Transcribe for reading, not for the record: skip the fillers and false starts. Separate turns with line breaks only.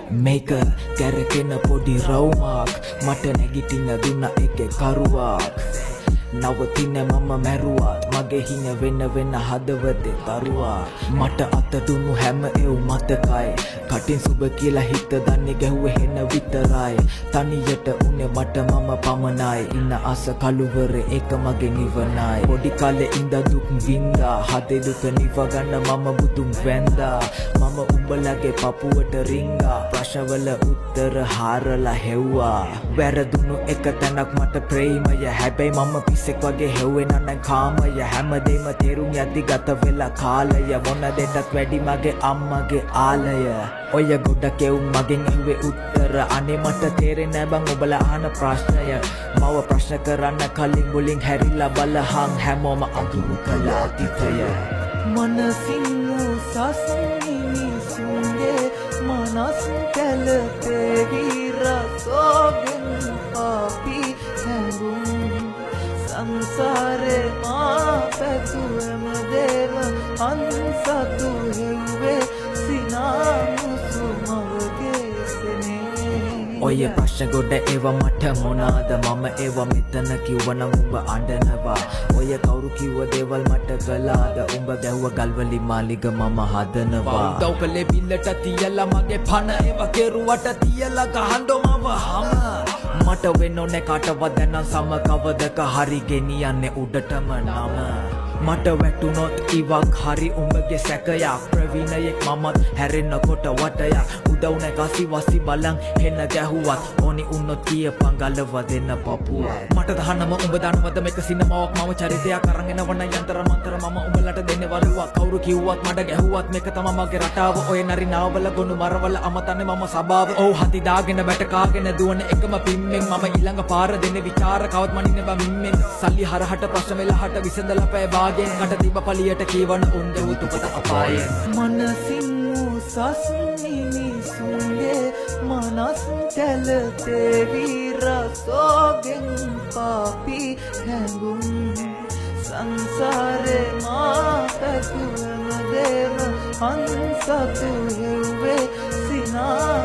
මේක කැරකෙන පොඩි රවුමක් මට නැගිටින්න දුන්න එකේ කරුවක් නවතින මම මැරුවත් මගේ හින වෙන වෙන හදවතේ තරුවා මට අත දුන්නු හැම එව් මතකයි කටින් සුබ කියලා හිත දන්නේ ගැහුවේ හෙන විතරයි තනියට උනේ මට මම පමණයි ඉන්න අස කළුවරේ ඒක මගේ නිවනයි පොඩි කාලේ ඉඳ දුක් වින්දා හදේ දුක නිව ගන්න මම බුදුන් වැන්දා මම උඹලගේ පපුවට රිංගා ප්‍රශ්නවල උත්තර හාරලා හෙව්වා වැරදුණු එක තැනක් මට ප්‍රේමය හැබැයි මම පිස්සෙක් වගේ හෙව්වෙන නම් කාමය හැමදේම තේරුම් යද්දි ගත වෙලා කාලය මොන දෙයක්වත් වැඩි මගේ අම්මගේ ආලය ඔය ගොඩක් එවුන් මගෙන් ඇහුවේ උත්තර අනේ මට තේරෙන්නේ නැහැ බං ඔබලා අහන ප්‍රශ්නය මව ප්‍රශ්න කරන්න කලින් මුලින් හැරිලා බලහන් හැමෝම අඳුරු කළා තිතය
මනසින් සසනිනිසුන්ගේ මනස් කැළපේ විරසෝගෙන් පාපි හැඟුම් සංසාරේ මා පැතුවම දේව අන්සතු හෙව්වේ සිනාමුසු මවගේ සෙනේ
ඔය ප්‍රශ්න ගොඩ ඒවා මට මොනාද මම ඒවා මෙතන කිව්වනම් උඹ අඬනවා ඔය කවුරු කිව්ව දේවල් මට කළාද උඹ ගැහුව ගල්වලි මාලිග මම හදනවා උදව් කළේ බිල්ලට තියලා මගේ පණ ඒවා කෙරුවට තියලා ගහන්නෝ මව හම මට වෙන්න ඕනේ කාටවත් දැන් සම කවදක හරි ගෙනියන්නේ උඩටම නම මට වැටුනොත් ඉවක් හරි උඹගේ සැකයක් ප්‍රවීණයෙක් මමත් හැරෙන්නකොට වටයක් උදව් නැගසි වසි බලන් හෙන්න ගැහුවත් ඕනි උන්නොත් කියපන් ගලව දෙන්න පපුව මට දහන්නම උඹ දන්නවද මේක සිනමාවක් මම චරිතයක් අරන් එනවන යන්තර මන්තර මම උඹලට දෙන්නේ වරුවක් කවුරු කිව්වත් මට ගැහුවත් මේක තමයි මගේ රටාව ඔය නරිනාවල ගොනු මරවල අමතන්නේ මම සබාව ඔව් හති දාගෙන වැට කාගෙන දුවන එකම පිම්මෙන් මම ඊළඟ පාර දෙන්නේ විචාර කවත් මනින්න බා මිම්මෙන් සල්ලි හරහට ප්‍රශ්න වෙලහට විසඳලා පෑ කට තිබ පලියට කීවන උන්ද උතුපත අපායෙන්
මනසින් සසනිනිසුන්ගේ මනස් කැළපේ විරසෝගෙන් පාපි හැඟුම් සංසාරේ මා පැතුවම දේව අන්සතු හෙව්වේ සිනා